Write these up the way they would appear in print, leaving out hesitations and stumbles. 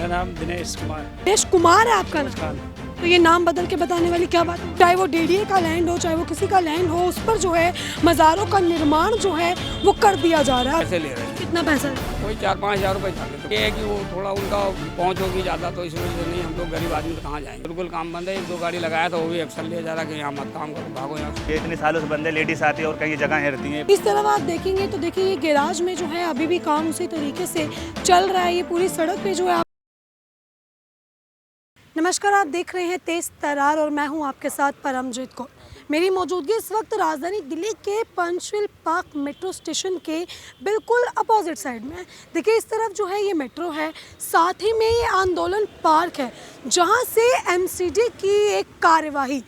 मेरा नाम दिनेश कुमार। दिनेश कुमार है आपका नाम? तो ये नाम बदल के बताने वाली क्या बात है? चाहे वो डीडीए का लैंड हो, चाहे वो किसी का लैंड हो, उस पर जो है मज़ारों का निर्माण जो है वो कर दिया जा रहा है। पैसे ले रहे हैं, कितना पैसा? कोई 4-5 हज़ार रुपये चाहते। ये है कि वो थोड़ा उनका पहुंच होगी ज़्यादा, तो इस वजह से नहीं, हम लोग गरीब आदमी तो कहाँ जाएंगे। बिल्कुल काम बंद है। 1-2 गाड़ी लगाया तो वो भी एक्शन लिया जा रहा है कि यहाँ मत काम करो, भागो यहाँ से। ये इतने सालों से बंद है, लेडीज आती है और कई जगह रहती हैं। इस तरफ आप देखेंगे तो देखिए ये गैराज में जो है अभी भी काम उसी तरीके से चल रहा है। ये पूरी सड़क पे जो है नमस्कार, आप देख रहे हैं तेज तरार और मैं हूं आपके साथ परमजीत कौर। मेरी मौजूदगी इस वक्त राजधानी दिल्ली के पंचशील पार्क मेट्रो स्टेशन के बिल्कुल अपोजिट साइड में है। देखिए इस तरफ जो है ये मेट्रो है, साथ ही में ये आंदोलन पार्क है जहां से एमसीडी की एक कार्यवाही,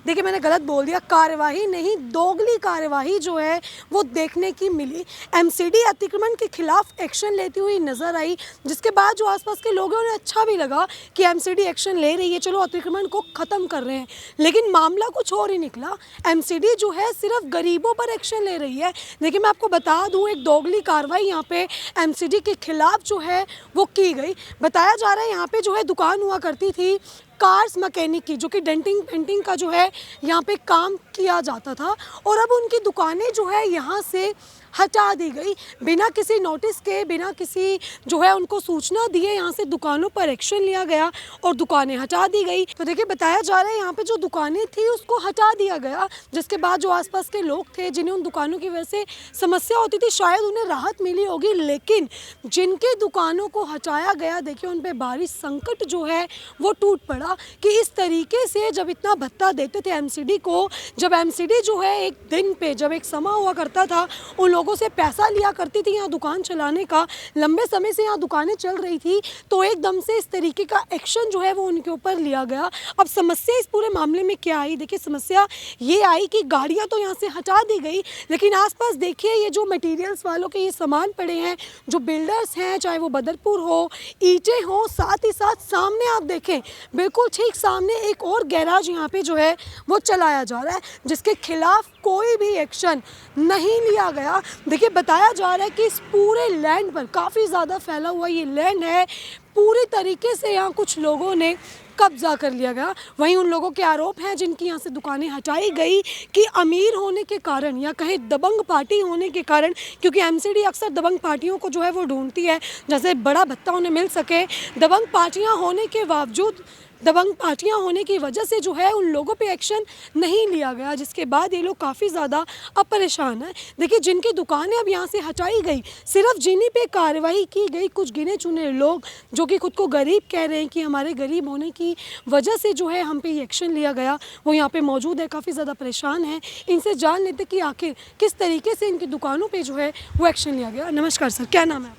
देखिए मैंने गलत बोल दिया, कार्यवाही नहीं दोगली कार्यवाही जो है वो देखने की मिली। एमसीडी अतिक्रमण के खिलाफ एक्शन लेती हुई नज़र आई, जिसके बाद जो आसपास के लोगों ने अच्छा भी लगा कि एमसीडी एक्शन ले रही है, चलो अतिक्रमण को ख़त्म कर रहे हैं। लेकिन मामला कुछ और ही निकला। एमसीडी जो है सिर्फ गरीबों पर एक्शन ले रही है। देखिए मैं आपको बता दूँ, एक दोगली कार्रवाई यहाँ पे एमसीडी के खिलाफ जो है वो की गई। बताया जा रहा है यहाँ पे जो है दुकान हुआ करती थी कार्स मैकेनिक की, जो कि डेंटिंग पेंटिंग का जो है यहाँ पे काम किया जाता था, और अब उनकी दुकानें जो है यहाँ से हटा दी गई बिना किसी नोटिस के, बिना किसी जो है उनको सूचना दिए। यहाँ से दुकानों पर एक्शन लिया गया और दुकानें हटा दी गई। तो देखिए बताया जा रहा है यहाँ पे जो दुकानें थी उसको हटा दिया गया, जिसके बाद जो आसपास के लोग थे जिन्हें उन दुकानों की वजह से समस्या होती थी, शायद उन्हें राहत मिली होगी। लेकिन जिनके दुकानों को हटाया गया, देखिए उन पर भारी संकट जो है वो टूट पड़ा कि इस तरीके से जब इतना भत्ता देते थे एमसीडी को, जब एमसीडी जो है एक दिन पे, जब एक समय हुआ करता था, उन लोगों से पैसा लिया करती थी यहाँ दुकान चलाने का, लंबे समय से यहाँ दुकानें चल रही थी, तो एकदम से इस तरीके का एक्शन जो है वो उनके ऊपर लिया गया। अब समस्या इस पूरे मामले में क्या आई? देखिए समस्या ये आई कि गाड़ियाँ तो यहाँ से हटा दी गई, लेकिन आसपास देखिए ये जो मटेरियल्स वालों के ये सामान पड़े हैं, जो बिल्डर्स हैं, चाहे वो बदरपुर हो, ईंटें हो, साथ ही साथ सामने आप देखें बिल्कुल ठीक सामने एक और गैराज यहाँ पे जो है वो चलाया जा रहा है, जिसके खिलाफ कोई भी एक्शन नहीं लिया गया। देखिए बताया जा रहा है कि इस पूरे लैंड पर, काफ़ी ज़्यादा फैला हुआ ये लैंड है, पूरी तरीके से यहाँ कुछ लोगों ने कब्जा कर लिया गया। वहीं उन लोगों के आरोप हैं जिनकी यहाँ से दुकानें हटाई गई कि अमीर होने के कारण या कहें दबंग पार्टी होने के कारण, क्योंकि एमसीडी अक्सर दबंग पार्टियों को जो है वो ढूंढती है जैसे बड़ा भत्ता उन्हें मिल सके। दबंग पार्टियाँ होने के बावजूद, दबंग पार्टियां होने की वजह से जो है उन लोगों पे एक्शन नहीं लिया गया, जिसके बाद ये लोग काफ़ी ज़्यादा अब परेशान हैं। देखिए जिनकी दुकानें अब यहाँ से हटाई गई, सिर्फ जिन्हीं पे कार्रवाई की गई कुछ गिने चुने लोग जो कि खुद को गरीब कह रहे हैं कि हमारे गरीब होने की वजह से जो है हम पे ये एक्शन लिया गया, वो यहाँ पर मौजूद है, काफ़ी ज़्यादा परेशान हैं। इनसे जान लेते कि आखिर किस तरीके से इनकी दुकानों पर जो है वो एक्शन लिया गया। नमस्कार सर, क्या नाम है आपका?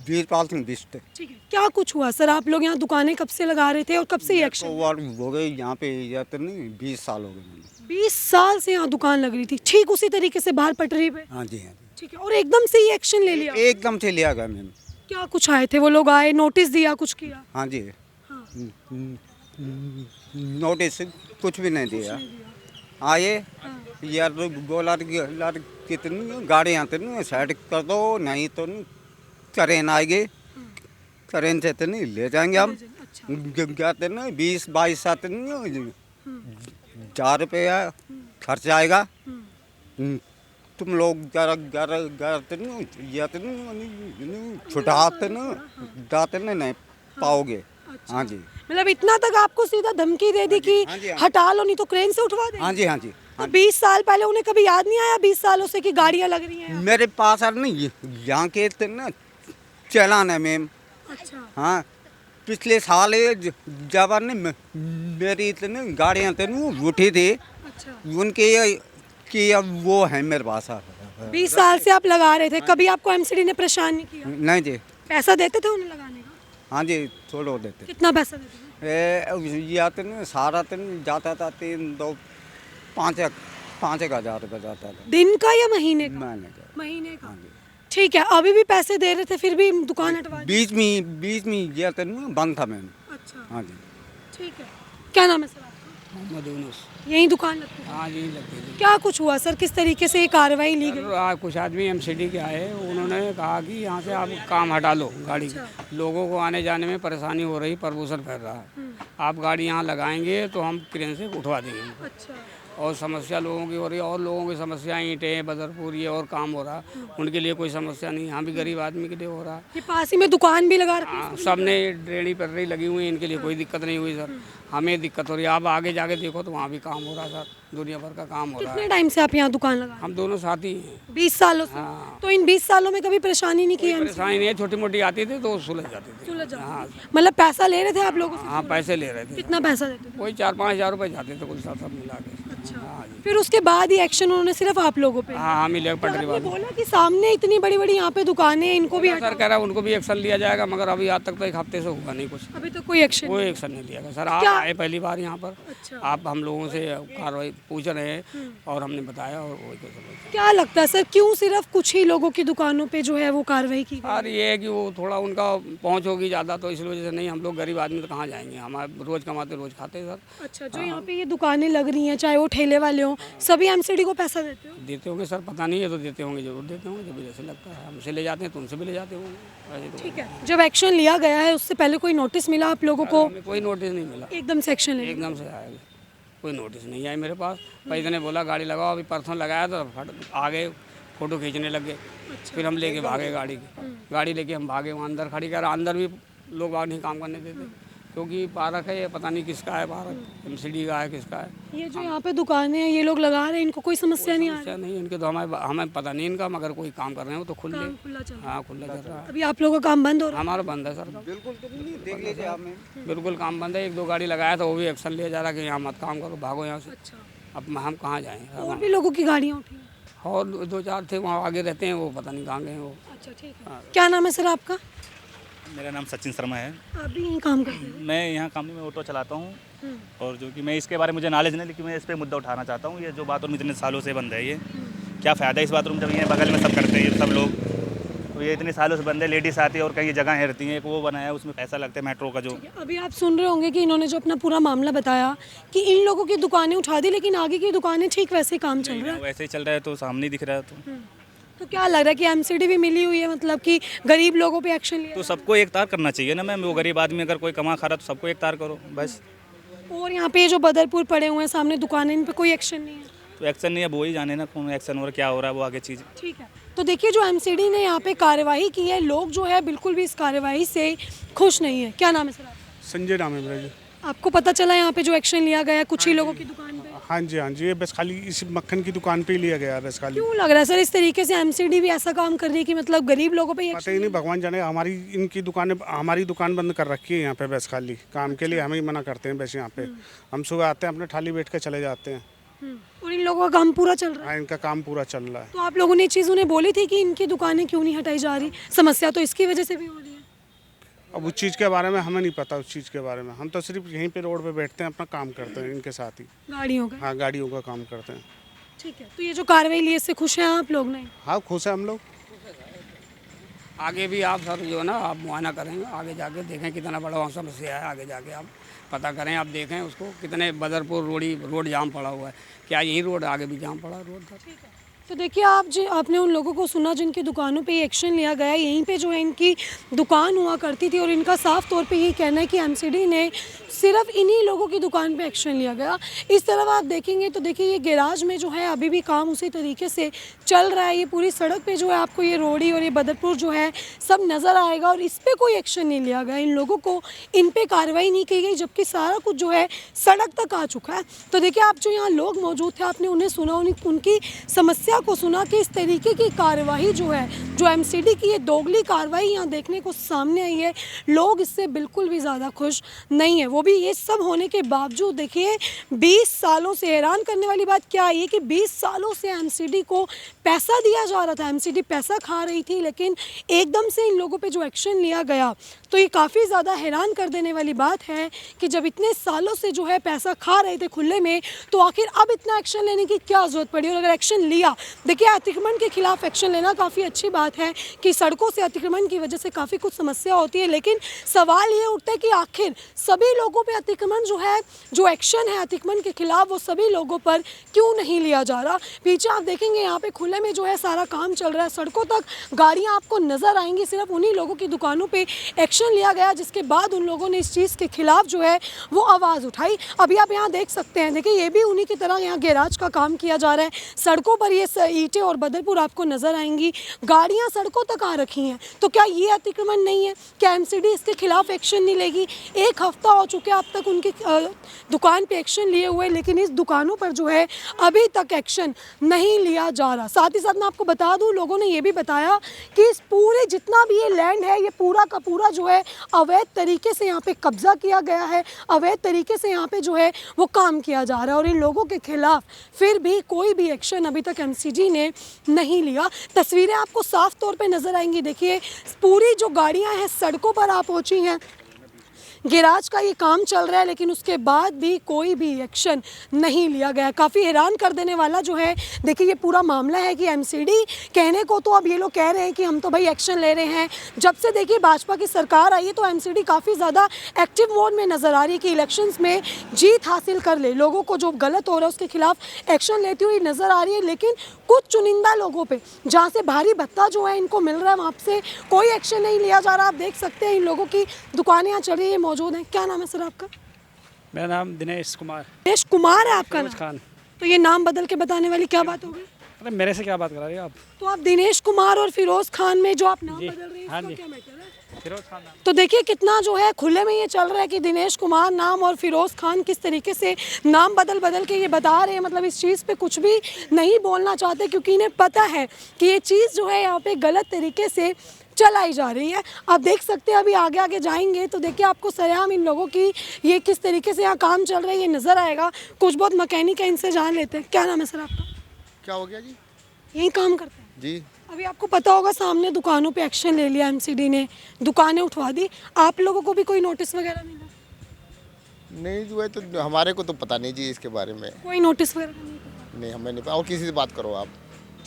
वीरपाल सिंह बिस्ट। ठीक है, क्या कुछ हुआ सर? आप लोग यहाँ दुकानें कब से लगा रहे थे और कब से ये एक्शन? हो गए यहाँ पे तो नहीं 20 साल हो गए। 20 साल से यहाँ दुकान लग रही थी ठीक उसी तरीके से बाहर पटरी पे? हाँ जी, हाँ जी। ठीक है, और एकदम से ये एक्शन ले लिया? एकदम से लिया गया मैम। क्या कुछ आए थे वो लोग, आए नोटिस दिया, कुछ किया? हाँ जी। हाँ। नोटिस कुछ भी नहीं दिया। आए यार बोला कितनी गाड़ियाँ तो साइड कर दो, नहीं तो ट्रेन आएगी, ट्रेन से तो नहीं ले जाएंगे हम। कहते ना 20-22 सात हजार रुपया खर्च आएगा, तुम लोग छुटाते ना जाते नहीं पाओगे। हाँ जी, मतलब इतना तक आपको सीधा धमकी दे दी कि हटा लो नहीं तो क्रेन से उठवा दे? हाँ जी, हाँ जी। तो 20 साल पहले उन्हें कभी याद नहीं आया 20 सालों से कि गाड़ियाँ लग रही हैं? मेरे पास नहीं यहाँ के ना चलान है मैम। अच्छा। हाँ, पिछले साल जब मेरी इतनी गाड़ियाँ उठी थी। अच्छा। उनके कि अब वो है मेरे पास। 20 साल से आप लगा रहे थे, कभी आपको एमसीडी ने परेशान नहीं किया? नहीं जी। पैसा देते थे उन्हें लगाने का? हाँ जी, थोड़ा देते। कितना पैसा देते थे? या तो सारा दिन जाता था 5-1 हज़ार रुपये जाता था। दिन का या महीने का? महीने का। महीने का। हाँ जी। ठीक है, अभी भी पैसे दे रहे थे फिर भी दुकान हटवा दी? बीच में ये तो बंद था मैम। अच्छा। हाँ जी। ठीक है, क्या नाम है सर आपका? मोहम्मद यूनुस। यही दुकान लगती है? हाँ जी लगती थी। क्या कुछ हुआ सर, किस तरीके से ये कार्रवाई ली गई? कुछ आदमी एमसीडी के आए, उन्होंने कहा कि यहाँ से आप काम हटा लो गाड़ी की। लोगों को आने जाने में परेशानी हो रही, प्रदूषण फैल रहा है, आप गाड़ी यहाँ लगाएंगे तो हम क्रेन से उठवा देंगे उनको। अच्छा। और समस्या लोगों की हो रही है, और लोगों की समस्या ईंटें बदरपुर ये और काम हो रहा, उनके लिए कोई समस्या नहीं, यहाँ भी गरीब आदमी के लिए हो रहा। ये पास ही में दुकान भी लगा रखी है? हाँ, सबने ड्रेनी पटरी लगी हुई है, इनके लिए कोई दिक्कत नहीं हुई सर। हमें दिक्कत हो रही है, आप आगे जाके देखो तो वहाँ भी काम हो रहा सर, दुनिया भर का काम हो रहा कितने है। टाइम से आप यहाँ दुकान लगा? हम दोनों साथी हैं। 20 सालों से? हाँ। तो इन 20 सालों में कभी परेशानी नहीं की? परेशानी नहीं है, छोटी मोटी आती थी तो सुलझ जाती थी। सुलझ जाती हाँ थी। मतलब पैसा ले रहे थे आप लोगों से? हाँ, पैसे ले रहे थे, कितना पैसा देते थे? कोई 4-5 हज़ार रुपये जाते थे कुल सब मिला के। अच्छा। हाँ जी। फिर उसके बाद ही एक्शन उन्होंने सिर्फ आप लोगों पे? हाँ, हम ही ले तो पटरी आपने वाले। बोला कि सामने इतनी बड़ी बड़ी यहाँ पे दुकानें हैं, इनको भी सर कह रहा है उनको भी एक्शन लिया जाएगा, मगर अभी आज तक तो 1 हफ्ते से हुआ नहीं कुछ, अभी तो कोई एक्शन कोई एक्शन नहीं लिया गया सर। आप क्या? आए पहली बार यहाँ पर, अच्छा। आप हम लोगों से कार्रवाई पूछ रहे हैं और हमने बताया और वही तो समझ। क्या लगता है सर, क्यों सिर्फ कुछ ही लोगों की दुकानों पे जो है वो कार्रवाई की गई? और ये है कि वो थोड़ा उनका पहुंच होगी ज़्यादा, तो इस वजह से नहीं, हम लोग गरीब आदमी तो कहाँ जाएंगे, हमारे रोज़ कमाते रोज़ खाते सर। अच्छा, जो यहाँ पे ये दुकानें लग रही हैं, चाहे वो ठेले वाले हों, सभी एमसीडी को पैसा देते हो? देते होंगे सर, पता नहीं है, तो देते होंगे, जरूर देते होंगे, जब जैसे लगता है हमसे ले जाते हैं तो उनसे भी ले जाते होंगे, ऐसे तो। ठीक है, जब एक्शन लिया गया है उससे पहले कोई नोटिस मिला आप लोगों को? हमें कोई नोटिस नहीं मिला, एकदम से एक्शन ले? एकदम से आएगा, कोई नोटिस नहीं आई मेरे पास। पैसे ने बोला गाड़ी लगाओ, अभी परसों लगाया तो फट आगे फ़ोटो खींचने लग गए। फिर हम लेके भागे गाड़ी की, गाड़ी लेके हम भागे, वहाँ अंदर खड़ी कर, अंदर भी लोग बाग नहीं काम करने देते, क्योंकि पार्क है, ये पता नहीं किसका है पार्क, एमसीडी का है, किसका है। ये जो यहाँ पे दुकानें हैं, ये लोग लगा रहे हैं, इनको कोई समस्या नहीं आ रही? समस्या नहीं इनके, तो हमें पता नहीं इनका, मगर कोई काम कर रहे हैं वो तो खुले। काम खुला चल रहा है। हाँ, खुला चल रहा है। अभी आप लोगों का काम बंद हो रहा हमारा बंद है सर, बिल्कुल तो नहीं, देख लीजिए आप में। बिल्कुल काम बंद है। 1-2 गाड़ी लगाया तो वो भी एक्शन लिया जा रहा है कि यहाँ मत काम करो, भागो यहाँ से। है? अच्छा। अब हम कहाँ जाएँ? और भी लोगों की गाड़ियाँ उठी हैं? और 2-4 थे वहाँ आगे रहते हैं, वो पता नहीं कहाँ गए हैं वो। अच्छा, ठीक है। क्या नाम है सर आपका? मेरा नाम सचिन शर्मा है। आप भी यहीं काम करते हैं? मैं यहाँ कंपनी में ऑटो चलाता हूँ और जो कि मैं इसके बारे में मुझे नॉलेज नहीं, लेकिन मैं इस पर मुद्दा उठाना चाहता हूँ। ये जो बाथरूम इतने सालों से बंद है, ये क्या फ़ायदा इस बाथरूम, जब ये बगल में सब करते हैं सब लोग, तो ये इतने सालों से बंद है। लेडीज़ आती है और कई जगह रहती हैं, एक वो बनाया है उसमें पैसा लगता है मेट्रो का जो। ठीक है, अभी आप सुन रहे होंगे कि इन्होंने जो अपना पूरा मामला बताया कि इन लोगों की दुकानें उठा दी, लेकिन आगे की दुकानें ठीक वैसे ही काम चल रहा है। वैसे ही चल रहा है, तो सामने दिख रहा है। तो क्या लग रहा है कि एमसीडी भी मिली हुई है, मतलब कि गरीब लोगों पे एक्शन लिया तो सबको एक तार करना चाहिए ना मैम, वो गरीब आदमी अगर कोई कमा खा रहा तो सबको एक तार करो बस। जाए? और यहाँ पे जो बदरपुर पड़े हुए हैं सामने दुकानें, इन पे कोई एक्शन नहीं है? तो एक्शन नहीं है, वो ही जाने ना कौन एक्शन और क्या हो रहा है वो आगे चीज़। ठीक है, तो देखिए जो एमसीडी ने यहाँ पे कार्यवाही की है, लोग जो है बिल्कुल भी इस कार्यवाही से खुश नहीं है। क्या नाम है सर आपका? संजय नाम है मेरा जी। आपको पता चला यहाँ पे जो एक्शन लिया गया है कुछ ही लोगों की दुकान पे? हाँ जी, ये बस खाली इस मक्खन की दुकान पे ही लिया गया है बस खाली। क्यों लग रहा है सर इस तरीके से एमसीडी भी ऐसा काम कर रही है कि मतलब गरीब लोगों पे पता ही नहीं, भगवान जाने। हमारी दुकान बंद कर रखी है यहाँ पे बस खाली काम के लिए, हमें ही मना करते हैं बस यहाँ पे। हम सुबह आते हैं, अपने थाली बैठ के चले जाते हैं। और इन लोगों का काम पूरा चल रहा है? हाँ, इनका काम पूरा चल रहा है। तो आप लोगों ने ये चीज़ उन्हें बोली थी कि इनकी दुकानें क्यों नहीं हटाई जा रही? समस्या तो इसकी वजह से भी हो रही है। अब उस चीज़ के बारे में हमें नहीं पता, उस चीज़ के बारे में हम तो सिर्फ यहीं पे रोड पे बैठते हैं, अपना काम करते हैं इनके साथ ही। गाड़ियों का? हाँ, गाड़ियों का काम करते हैं। ठीक है, तो ये जो कार्रवाई ली है इससे खुश हैं आप लोग? नहीं? हाँ, खुश है हम लोग। आगे भी आप सर जो है ना, आप मुआयना करेंगे, आगे जाके देखें कितना बड़ा वहाँ समस्या है, आगे जाके आप पता करें, आप देखें उसको, कितने बदरपुर रोड जाम पड़ा हुआ है। क्या यही रोड आगे भी जाम पड़ा रोड था? ठीक है, तो देखिए आपने उन लोगों को सुना जिनकी दुकानों पे एक्शन लिया गया। यहीं पे जो है इनकी दुकान हुआ करती थी और इनका साफ तौर पे यही कहना है कि एमसीडी ने सिर्फ इन्हीं लोगों की दुकान पे एक्शन लिया गया। इस तरफ आप देखेंगे तो देखिए ये गैराज में जो है अभी भी काम उसी तरीके से चल रहा है। ये पूरी सड़क पे जो है आपको ये रोड़ी और ये बदरपुर जो है सब नज़र आएगा और इस पर कोई एक्शन नहीं लिया गया। इन लोगों को इन पर कार्रवाई नहीं की गई, जबकि सारा कुछ जो है सड़क तक आ चुका है। तो देखिए आप जो यहाँ लोग मौजूद थे, आपने उन्हें सुना, उनकी समस्या को सुना कि इस तरीके की कार्रवाई जो है, जो एमसीडी की ये दोगली कार्रवाई यहाँ देखने को सामने आई है, लोग इससे बिल्कुल भी ज़्यादा खुश नहीं है। वो भी ये सब होने के बावजूद देखिए 20 सालों से, हैरान करने वाली बात क्या है कि 20 सालों से एमसीडी को पैसा दिया जा रहा था, एमसीडी पैसा खा रही थी, लेकिन एकदम से इन लोगों पे जो एक्शन लिया गया तो ये काफ़ी ज़्यादा हैरान कर देने वाली बात है कि जब इतने सालों से जो है पैसा खा रहे थे खुले में, तो आखिर अब इतना एक्शन लेने की क्या ज़रूरत पड़ी। और अगर एक्शन लिया देखिए, अतिक्रमण के खिलाफ एक्शन लेना काफ़ी अच्छी बात है कि सड़कों से अतिक्रमण की वजह से काफ़ी कुछ समस्या होती है, लेकिन सवाल ये उठता है कि आखिर सभी लोगों पे अतिक्रमण जो है, जो एक्शन है अतिक्रमण के खिलाफ, वो सभी लोगों पर क्यों नहीं लिया जा रहा। पीछे आप देखेंगे यहाँ पे खुले में जो है सारा काम चल रहा है, सड़कों तक गाड़ियाँ आपको नज़र आएंगी। सिर्फ उन्हीं लोगों की दुकानों पे एक्शन लिया गया, जिसके बाद उन लोगों ने इस चीज़ के खिलाफ जो है वो आवाज़ उठाई। अभी आप यहाँ देख सकते हैं, देखिए ये भी उन्हीं की तरह यहाँ गैराज का काम किया जा रहा है। सड़कों पर ये ईंटें और बदरपुर आपको नज़र आएंगी, गाड़ियाँ सड़कों तक आ रखी हैं। तो क्या ये अतिक्रमण नहीं है? क्या एमसीडी इसके खिलाफ एक्शन नहीं लेगी? एक हफ्ता हो चुका है अब तक उनकी दुकान पे एक्शन लिए हुए, लेकिन इस दुकानों पर जो है अभी तक एक्शन नहीं लिया जा रहा। साथ ही साथ मैं आपको बता दूं, लोगों ने ये भी बताया कि इस पूरे जितना भी ये लैंड है, ये पूरा का पूरा जो है अवैध तरीके से यहाँ पे कब्जा किया गया है, अवैध तरीके से यहाँ पे जो है वो काम किया जा रहा है, और इन लोगों के खिलाफ फिर भी कोई भी एक्शन अभी तक एमसीडी ने नहीं लिया। तस्वीरें आपको साफ तौर पे नज़र आएंगी। देखिए, पूरी जो गाड़ियाँ हैं सड़कों पर आ पहुँची हैं, गैराज का ये काम चल रहा है, लेकिन उसके बाद भी कोई भी एक्शन नहीं लिया गया। काफ़ी हैरान कर देने वाला जो है, देखिए ये पूरा मामला है कि एमसीडी कहने को तो अब ये लोग कह रहे हैं कि हम तो भाई एक्शन ले रहे हैं। जब से देखिए भाजपा की सरकार आई है तो एमसीडी काफ़ी ज़्यादा एक्टिव मोड में नज़र आ रही है कि इलेक्शंस में जीत हासिल कर ले, लोगों को जो गलत हो रहा है उसके खिलाफ एक्शन लेती हुई नज़र आ रही है। लेकिन कुछ चुनिंदा लोगों पे जहाँ से भारी भत्ता जो है इनको मिल रहा है, वहाँ से कोई एक्शन नहीं लिया जा रहा। आप देख सकते हैं इन लोगों की दुकानें यहाँ चल रही है, मौजूद हैं। क्या नाम है सर आपका? मेरा नाम दिनेश कुमार। दिनेश कुमार है आपका नाम? खान। तो ये नाम बदल के बताने वाली क्या बात हो गई? अरे मेरे से क्या बात करा रही हो आप? तो आप दिनेश कुमार और फिरोज खान में जो आप नाम बदल रहे हैं, हाँ इसका जी। क्या मैटर है? फिरोज खान नाम। तो देखिए कितना जो है खुले में ये चल रहा है कि दिनेश कुमार नाम और फिरोज खान किस तरीके से नाम बदल बदल के ये बता रहे हैं। मतलब इस चीज़ पे कुछ भी नहीं बोलना चाहते, क्योंकि इन्हें पता है कि ये चीज़ जो है यहाँ पे गलत तरीके से चलाई जा रही है। आप देख सकते हैं, अभी आगे आगे जाएंगे तो देखिए आपको सरेआम इन लोगों की ये किस तरीके से यहाँ काम चल रहा है ये नज़र आएगा। कुछ बहुत मैकेनिक है, इनसे जान लेते हैं। क्या नाम है सर आपका? क्या हो गया जी? यही काम करते हैं जी अभी आपको पता होगा सामने दुकानों पे एक्शन ले लिया एमसीडी ने, दुकानें उठवा दी। आप लोगों को भी कोई नोटिस वगैरह मिला? नहीं जो है तो हमारे को तो पता नहीं जी इसके बारे में। कोई नोटिस वगैरह नहीं पता? नहीं हमें नहीं पता। और किसी से बात करो आप।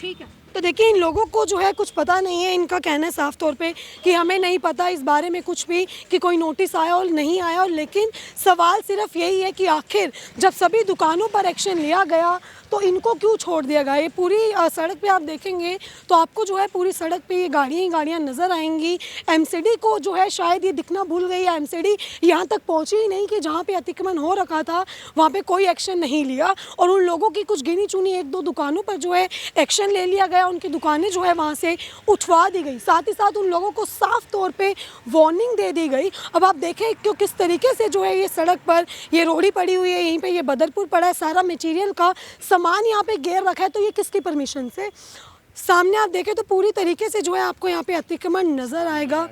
ठीक है, तो देखिए इन लोगों को जो है कुछ पता नहीं है। इनका कहना है साफ तौर पे कि हमें नहीं पता इस बारे में कुछ भी कि कोई नोटिस आया और नहीं आया। और लेकिन सवाल सिर्फ यही है कि आखिर जब सभी दुकानों पर एक्शन लिया गया तो इनको क्यों छोड़ दिया गया। ये पूरी सड़क पे आप देखेंगे तो आपको जो है पूरी सड़क पे ये गाड़ियाँ ही गाड़ियाँ नज़र आएंगी। एमसीडी को जो है शायद ये दिखना भूल गई है, एमसीडी यहाँ तक पहुँची ही नहीं कि जहाँ पे अतिक्रमण हो रखा था वहाँ पे कोई एक्शन नहीं लिया। और उन लोगों की कुछ गिनी चुनी एक दो दुकानों पर जो है एक्शन ले लिया गया, उनकी दुकानें जो है वहाँ से उठवा दी गई। साथ ही साथ उन लोगों को साफ तौर पर वार्निंग दे दी गई। अब आप देखें क्यों किस तरीके से जो है ये सड़क पर ये रोड़ी पड़ी हुई है, यहीं पर ये बदरपुर पड़ा है, सारा मटीरियल का सामान यहाँ पे घेर रखा है। तो ये किसकी परमिशन से? सामने आप देखें तो पूरी तरीके से जो है आपको यहाँ पे अतिक्रमण नज़र आएगा।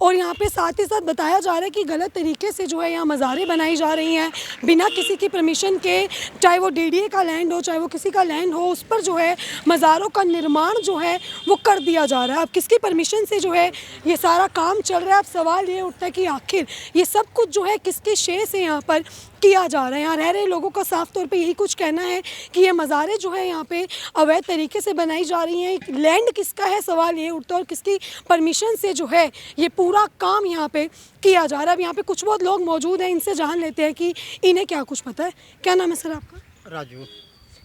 और यहाँ पे साथ ही साथ बताया जा रहा है कि गलत तरीके से जो है यहाँ मज़ारें बनाई जा रही हैं बिना किसी की परमिशन के, चाहे वो डीडीए का लैंड हो चाहे वो किसी का लैंड हो, उस पर जो है मज़ारों का निर्माण जो है वो कर दिया जा रहा है। अब किसकी परमिशन से जो है ये सारा काम चल रहा है? अब सवाल ये उठता है कि आखिर ये सब कुछ जो है किसके शेय से यहाँ पर किया जा रहा है। यहाँ रह रहे लोगों का साफ तौर पे यही कुछ कहना है कि ये मज़ारें जो है यहाँ पे अवैध तरीके से बनाई जा रही हैं। लैंड किसका है सवाल ये उठता है, और किसकी परमिशन से जो है ये पूरा काम यहाँ पे किया जा रहा है। अब यहाँ पे कुछ बहुत लोग मौजूद हैं, इनसे जान लेते हैं कि इन्हें क्या कुछ पता है। क्या नाम है सर आपका? राजू।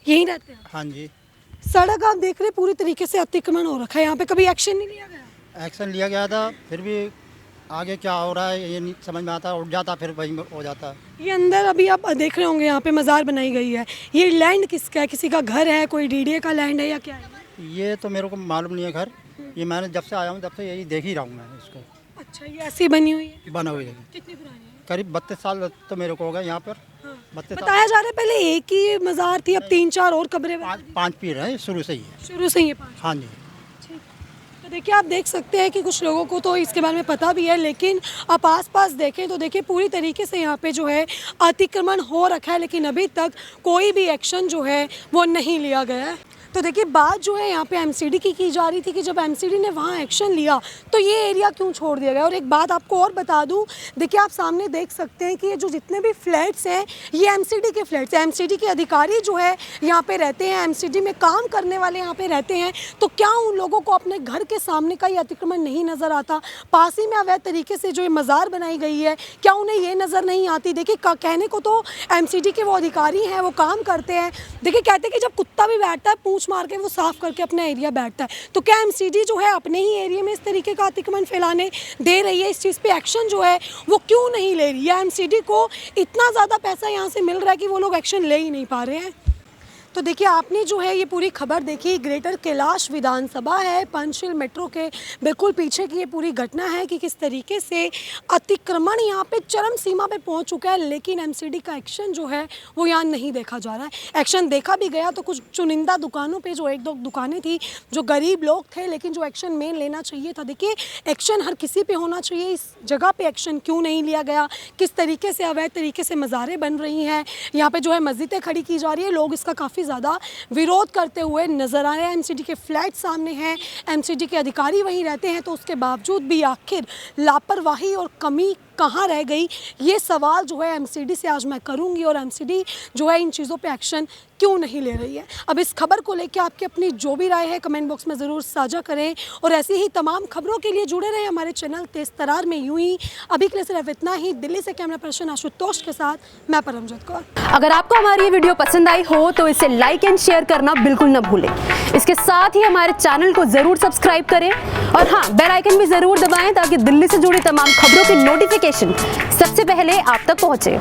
यहीं रहते हैं? हाँ जी। सड़क आप देख रहे पूरी तरीके से अतिक्रमण हो रखा है, यहाँ पे कभी एक्शन नहीं लिया गया? एक्शन लिया गया था, फिर भी आगे क्या हो रहा है ये नहीं समझ में आता, उठ जाता फिर वहीं हो जाता। ये अंदर अभी आप देख रहे होंगे यहाँ पे मज़ार बनाई गई है, ये लैंड किसका है? किसी का घर है, कोई डीडीए का लैंड है या क्या है? ये तो मेरे को मालूम नहीं है घर, ये मैंने जब से आया हूँ तब से यही देख ही रहा हूँ मैं इसको। अच्छा, ये ऐसी बनी हुई है? बना हुई है। कितनी पुरानी है? करीब 32 साल तो मेरे को हो गया यहाँ पर। 32 साल। बताया जा रहा है पहले एक ही मज़ार थी, अब 3-4 और कब्रें पाँच पीर है शुरू से ही है। शुरू से ही है 5? हाँ जी। तो देखिए आप देख सकते हैं कि कुछ लोगों को तो इसके बारे में पता भी है, लेकिन आप आसपास देखें तो देखिए पूरी तरीके से यहाँ पे जो है अतिक्रमण हो रखा है, लेकिन अभी तक कोई भी एक्शन जो है वो नहीं लिया गया है। तो देखिए बात जो है यहाँ पे एमसीडी की जा रही थी कि जब एमसीडी ने वहाँ एक्शन लिया तो ये एरिया क्यों छोड़ दिया गया। और एक बात आपको और बता दूँ, देखिए आप सामने देख सकते हैं कि ये जो जितने भी फ्लैट्स हैं ये एमसीडी के फ्लैट्स हैं। एमसीडी के अधिकारी जो है यहाँ पे रहते हैं, एमसीडी में काम करने वाले यहाँ पे रहते हैं। तो क्या उन लोगों को अपने घर के सामने का ये अतिक्रमण नहीं नज़र आता? पास ही में अवैध तरीके से जो ये मज़ार बनाई गई है, क्या उन्हें ये नज़र नहीं आती? देखिए कहने को तो एमसीडी के वो अधिकारी हैं, वो काम करते हैं। देखिए कहते हैं कि जब कुत्ता भी बैठता है पूंछ मार के वो साफ़ करके अपना एरिया बैठता है। तो क्या एमसीडी जो है अपने ही एरिया में इस तरीके का अतिक्रमण फैलाने दे रही है? इस चीज़ पे एक्शन जो है वो क्यों नहीं ले रही है? एमसीडी को इतना ज़्यादा पैसा यहाँ से मिल रहा है कि वो लोग एक्शन ले ही नहीं पा रहे हैं। तो देखिए आपने जो है ये पूरी खबर देखी, ग्रेटर कैलाश विधानसभा है, पंचशील मेट्रो के बिल्कुल पीछे की ये पूरी घटना है कि किस तरीके से अतिक्रमण यहाँ पे चरम सीमा पे पहुँच चुका है, लेकिन एमसीडी का एक्शन जो है वो यहाँ नहीं देखा जा रहा है। एक्शन देखा भी गया तो कुछ चुनिंदा दुकानों पे जो एक दो दुकानें थी, जो गरीब लोग थे, लेकिन जो एक्शन मेन लेना चाहिए था, देखिए एक्शन हर किसी पे होना चाहिए, इस जगह पे एक्शन क्यों नहीं लिया गया? किस तरीके से अवैध तरीके से मज़ारें बन रही हैं, यहाँ पे जो है मस्जिदें खड़ी की जा रही है, लोग इसका काफ़ी ज़्यादा विरोध करते हुए नजर आ रहे हैं। एमसीडी के फ्लैट सामने हैं, एमसीडी के अधिकारी वहीं रहते हैं, तो उसके बावजूद भी आखिर लापरवाही और कमी कहाँ रह गई, ये सवाल जो है एमसीडी से आज मैं करूँगी। और एमसीडी जो है इन चीज़ों पे एक्शन क्यों नहीं ले रही है? अब इस खबर को लेकर आपकी अपनी जो भी राय है कमेंट बॉक्स में ज़रूर साझा करें, और ऐसी ही तमाम खबरों के लिए जुड़े रहे हमारे चैनल तेज तरार में। यूं ही अभी के लिए सिर्फ इतना ही। दिल्ली से कैमरा पर्सन आशुतोष के साथ मैं परमजीत कौर। अगर आपको हमारी ये वीडियो पसंद आई हो तो इसे लाइक एंड शेयर करना बिल्कुल न भूलें। इसके साथ ही हमारे चैनल को जरूर सब्सक्राइब करें, और हाँ, बेल आइकन भी जरूर दबाएं ताकि दिल्ली से जुड़ी तमाम खबरों की नोटिफिकेशन सबसे पहले आप तक पहुंचे।